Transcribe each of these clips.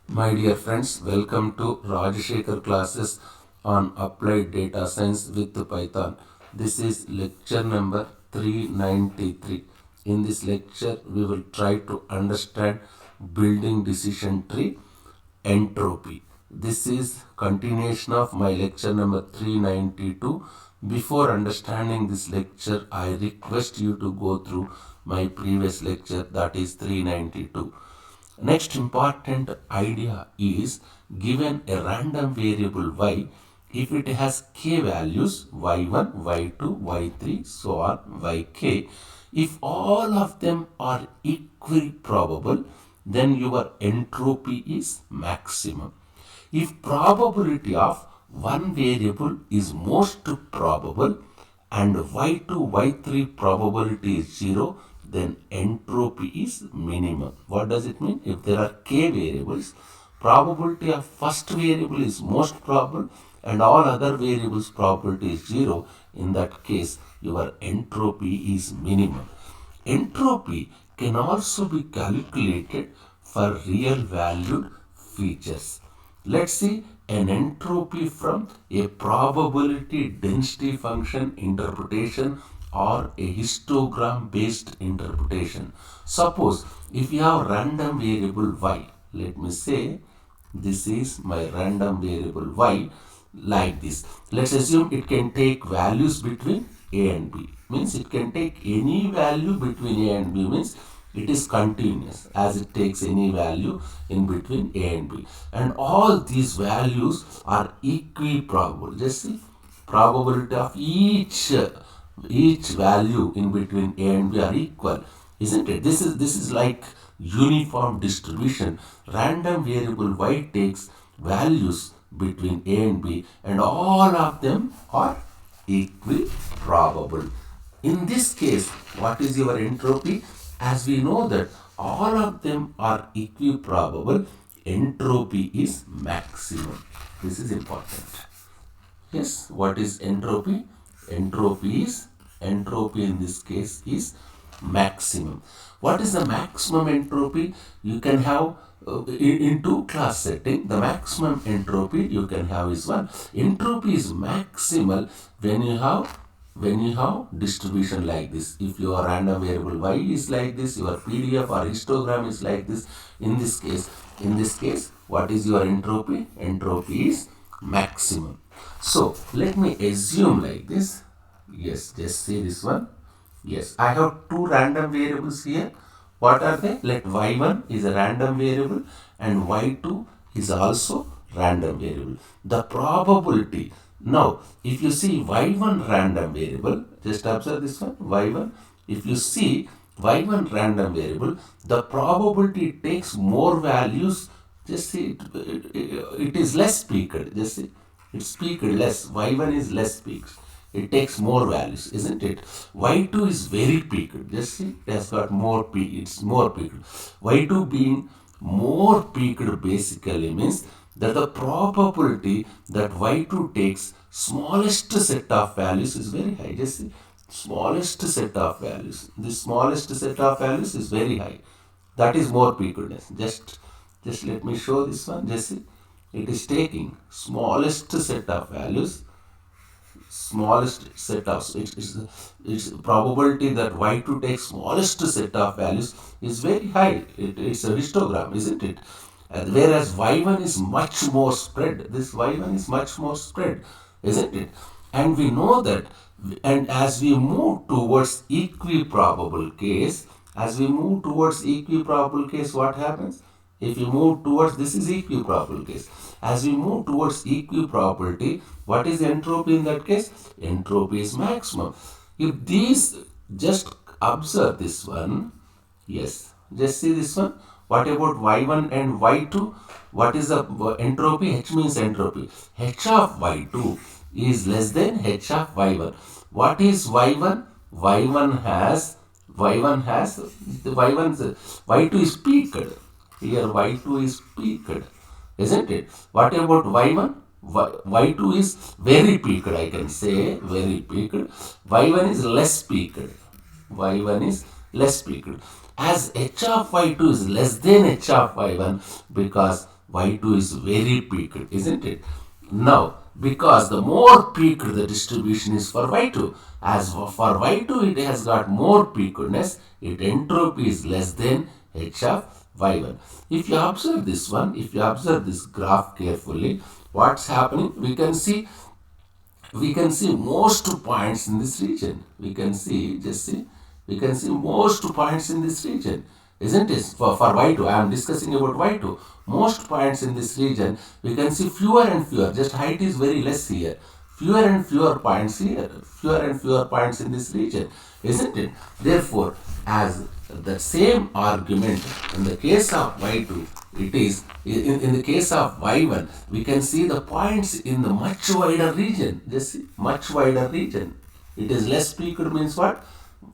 My dear friends, welcome to Rajashekar classes on applied data science with Python. This is lecture number 393. In this lecture, we will try to understand building decision tree entropy. This is continuation of my lecture number 392. Before understanding this lecture, I request you to go through my previous lecture, that is 392. Next important idea is, given a random variable y, if it has k values y1, y2, y3, so on, yk, if all of them are equally probable, then your entropy is maximum. If probability of one variable is most probable and y2, y3 probability is 0, then entropy is minimum. What does it mean? If there are k variables, probability of first variable is most probable and all other variables probability is 0. In that case, your entropy is minimum. Entropy can also be calculated for real valued features. Let's see an entropy from a probability density function interpretation or a histogram based interpretation. Suppose if you have random variable y, let me say this is my random variable y, like this. Let's assume it can take values between a and b. Means it can take any value between a and b, means it is continuous as it takes any value in between a and b. And all these values are equiprobable. Just see, probability of each value in between a and b are equal, isn't it? This is like uniform distribution. Random variable y takes values between a and b and all of them are equiprobable. In this case, what is your entropy? As we know that all of them are equiprobable, entropy is maximum. This is important. Yes, what is entropy? Entropy in this case is maximum. What is the maximum entropy? You can have in two class setting, the maximum entropy you can have is 1. Entropy is maximal when you have distribution like this. If your random variable y is like this, your PDF or histogram is like this. In this case, what is your entropy? Entropy is maximum. So let me assume like this. Yes, just see this one. Yes, I have two random variables here. What are they? Let y1 is a random variable and y2 is also random variable. The probability. Now, if you see y1 random variable, just observe this one, y1. If you see y1 random variable, the probability takes more values. Just see, it is less peaked. Just see, it's peaked less. y1 is less peaked. It takes more values, isn't it? y2 is very peaked. Just see, it has got more peak. It's more peaked. y2 being more peaked basically means that the probability that y2 takes smallest set of values is very high. Just see, smallest set of values. The smallest set of values is very high. That is more peakedness. Just let me show this one. Just see, it is taking smallest set of values. Smallest set of its probability that y2 takes smallest set of values is very high. It's a histogram, isn't it? Whereas y1 is much more spread. This y1 is much more spread, isn't it? And we know that, and as we move towards equiprobable case, what happens? If you move towards, this is equiprobable case. As we move towards equiprobability, what is entropy in that case? Entropy is maximum. If these, just observe this one. Yes, just see this one. What about y1 and y2? What is the entropy? H means entropy. H of y2 is less than h of y1. What is y1? Y2 is peaked. Here y2 is peaked, isn't it? What about y1? Y2 is very peaked, I can say, very peaked. Y1 is less peaked. Y1 is less peaked. As h of y2 is less than h of y1, because y2 is very peaked, isn't it? Now, because the more peaked the distribution is for y2, as for y2 it has got more peakedness, its entropy is less than h of y1. If you observe this one, if you observe this graph carefully, what's happening? We can see most points in this region. We can see, just see, we can see most points in this region, isn't it? For y2, I am discussing about y2. Most points in this region, we can see fewer and fewer. Just height is very less here. Fewer and fewer points here. Fewer and fewer points in this region, isn't it? Therefore, as the same argument in the case of y2, it is in the case of y1, we can see the points in the much wider region. Just see, much wider region. It is less peaked means what?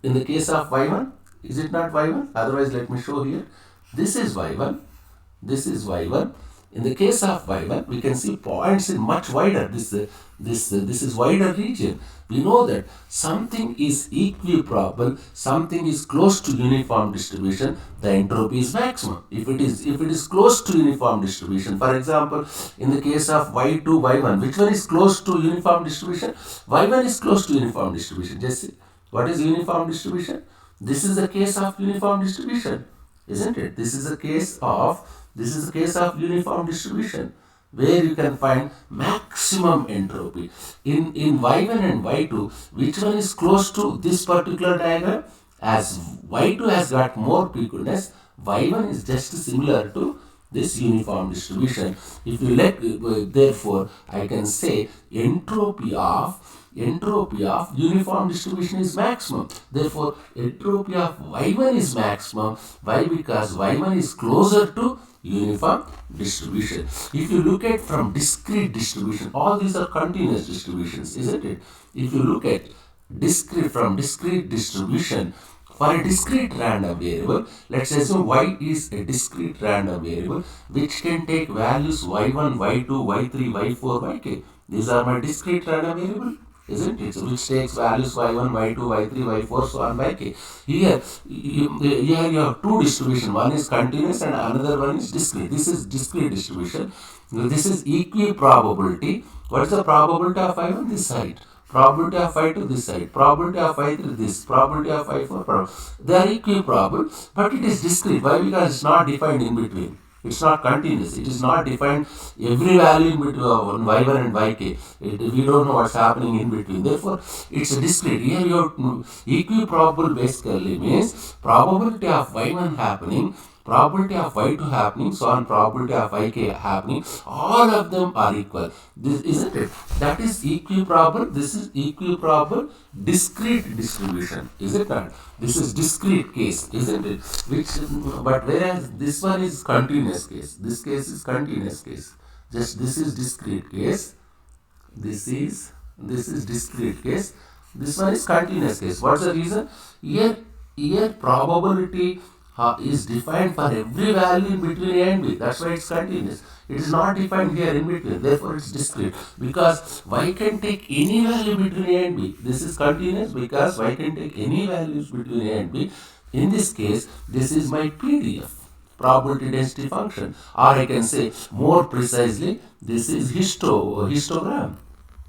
In the case of y1, is it not y1? Otherwise, let me show here. This is y1. This is y1. In the case of y1, we can see points in much wider. This is wider region. We know that something is equiprobable, something is close to uniform distribution, the entropy is maximum. If it is close to uniform distribution, for example, in the case of y2, y1, which one is close to uniform distribution? Y1 is close to uniform distribution. Just see, what is uniform distribution? This is the case of uniform distribution, isn't it? This is the case of uniform distribution, where you can find maximum entropy. In y1 and y2, which one is close to this particular diagram? As y2 has got more peakedness, y1 is just similar to this uniform distribution. If you let, therefore, I can say entropy of uniform distribution is maximum. Therefore, entropy of y1 is maximum. Why? Because y1 is closer to uniform distribution. If you look at from discrete distribution, all these are continuous distributions, isn't it? If you look at discrete distribution, for a discrete random variable, let's assume y is a discrete random variable which can take values y1, y2, y3, y4, yk. These are my discrete random variable, isn't it? So which takes values y1, y2, y3, y4, so on, yk. Here you have two distribution. One is continuous and another one is discrete. This is discrete distribution. This is equiprobability. What is the probability of y1? This side. Probability of y2 this side. Probability of y3 this. Probability of y4. They are equiprobable, but it is discrete. Why? Because it's not defined in between. It's not continuous. It is not defined every value in between y1 and yk. We don't know what's happening in between. Therefore, it's a discrete. Here your equiprobable basically means probability of y1 happening, probability of y2 happening, so on, probability of yk happening, all of them are equal. This isn't it? That is equiprobable. This is equiprobable discrete distribution, is it not? This is discrete case, isn't it? But whereas this one is continuous case. This case is continuous case. Just this is discrete case. This is discrete case. This one is continuous case. What's the reason? Here probability is defined for every value in between a and b. That's why it's continuous. It is not defined here in between. Therefore, it's discrete. Because y can take any value between a and b. This is continuous because y can take any values between a and b. In this case, this is my PDF, probability density function. Or I can say more precisely, this is histogram.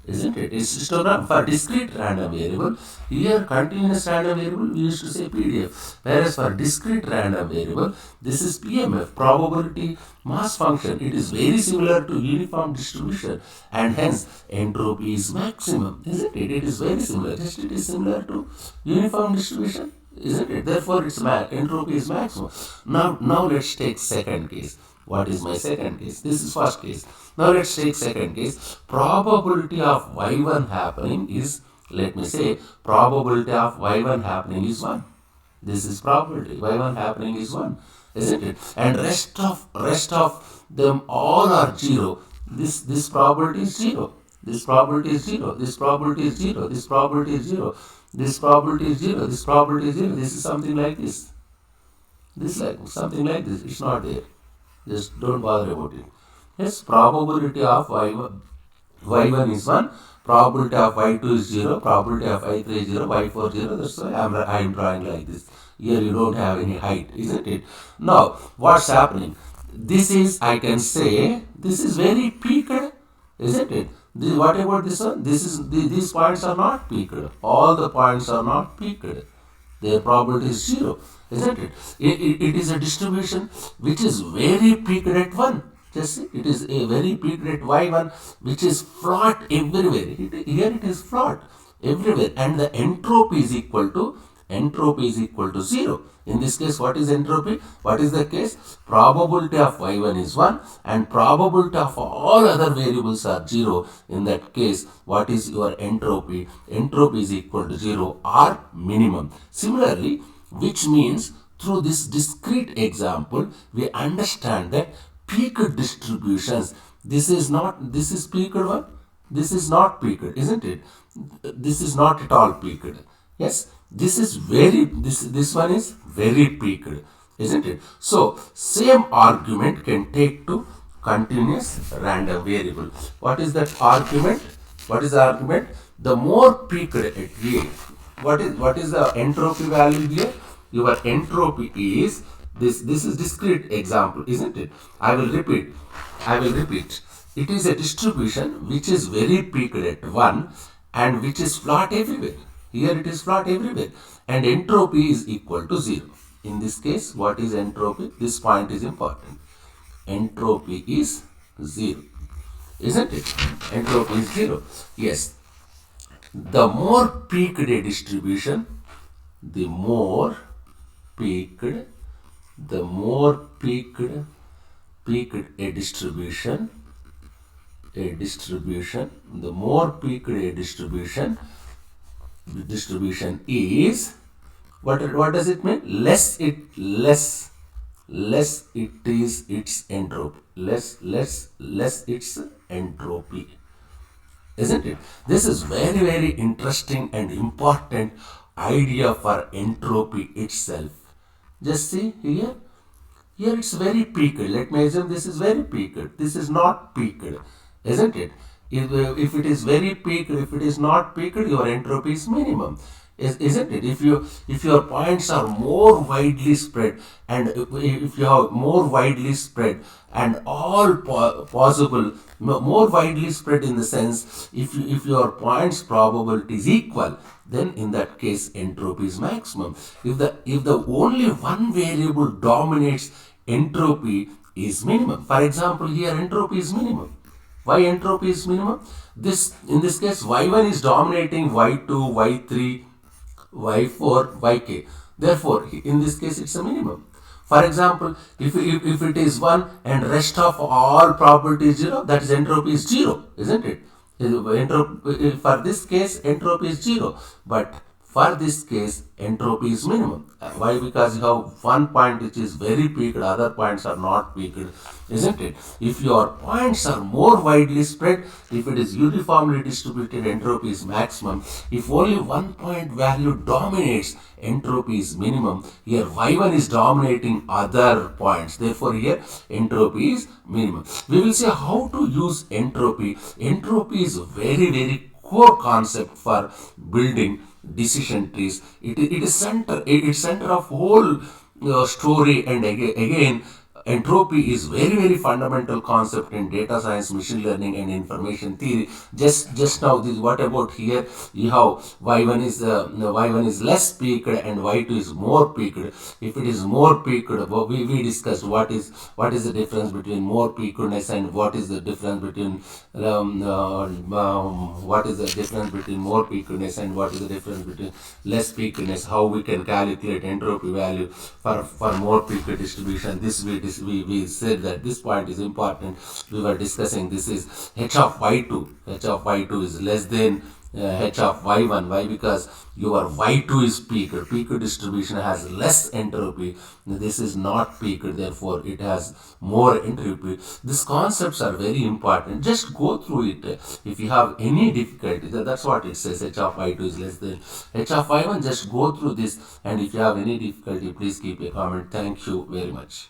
Isn't it? It's histogram for discrete random variable. Here, continuous random variable, we used to say PDF. Whereas for discrete random variable, this is PMF, probability mass function. It is very similar to uniform distribution, and hence entropy is maximum. Isn't it? It is very similar. Just it is similar to uniform distribution. Isn't it? Therefore, its entropy is maximum. Now let's take second case. What is my second case? This is first case. Now let's take second case. Probability of y1 happening is, let me say, probability of y1 happening is 1. This is probability. y1 happening is 1, isn't it? And rest of them all are 0. This probability is 0. This probability is 0. This probability is 0. This probability is 0. This probability is 0. This probability is 0. This is something like this. This like something like this. It's not there. Just don't bother about it. Yes, probability of y1 is 1, probability of y2 is 0, probability of y3 is 0, y4 0. That's why I'm drawing like this. Here you don't have any height, isn't it? Now, what's happening? this is, I can say, this is very peaked, isn't it? What about this one? These points are not peaked. All the points are not peaked. Their probability is 0, isn't it? It is a distribution which is very peaked at 1. Just see, it is a very peaked at y1, which is flat everywhere. Here it is flat everywhere, and the entropy is equal to 0. In this case, what is entropy? What is the case? Probability of y1 is 1 and probability of all other variables are 0. In that case, what is your entropy? Entropy is equal to 0 or minimum. Similarly, which means through this discrete example, we understand that peaked distributions, this is peaked one, this is not peaked, isn't it? This is not at all peaked. Yes, this one is very peaked, isn't it? So same argument can take to continuous random variable. What is that argument? What is the argument? The more peaked at A, what is the entropy value here? Your entropy is this is discrete example, isn't it? I will repeat. It is a distribution which is very peaked at 1 and which is flat everywhere. Here it is flat everywhere, and entropy is equal to 0. In this case, what is entropy? This point is important. Entropy is 0, isn't it? Entropy is 0. Yes. The more peaked a distribution, the more peaked a distribution, the more peaked a distribution is, what does it mean? Less it is its entropy. Less its entropy, isn't it? This is very interesting and important idea for entropy itself. Just see here. Here it's very peaked. Let me assume this is very peaked. This is not peaked, isn't it? If it is very peaked, if it is not peaked, your entropy is minimum. Isn't it? If your points are more widely spread, and if you have more widely spread and all possible, more widely spread in the sense, if your points probability is equal, then in that case entropy is maximum. If the only one variable dominates, entropy is minimum. For example, here entropy is minimum. Why entropy is minimum? In this case, y1 is dominating y2, y3, y4, yk. Therefore, in this case, it's a minimum. For example, if it is 1 and rest of all probability is 0, that is entropy is 0, isn't it? For this case, entropy is 0. But for this case, entropy is minimum. Why? Because you have one point which is very peaked, other points are not peaked, isn't it? If your points are more widely spread, if it is uniformly distributed, entropy is maximum. If only one point value dominates, entropy is minimum. Here y1 is dominating other points, therefore here entropy is minimum. We will see how to use entropy. Entropy is very core concept for building decision trees. It is center of whole story, and again entropy is very fundamental concept in data science, machine learning and information theory. Just now, this, what about here? You have y1 is less peaked and y2 is more peaked. If it is more peaked, we discussed what is the difference between more peakedness and what is the difference between what is the difference between more peakedness and what is the difference between less peakedness. How we can calculate entropy value for more peaked distribution. This we said that this point is important. We were discussing this is h of y2. H of y2 is less than h of y1. Why? Because your y2 is peaked. Peaked distribution has less entropy. This is not peaked, therefore it has more entropy. These concepts are very important. Just go through it. If you have any difficulty, that's what it says. H of y2 is less than h of y1. Just go through this, and if you have any difficulty, please keep a comment. Thank you very much.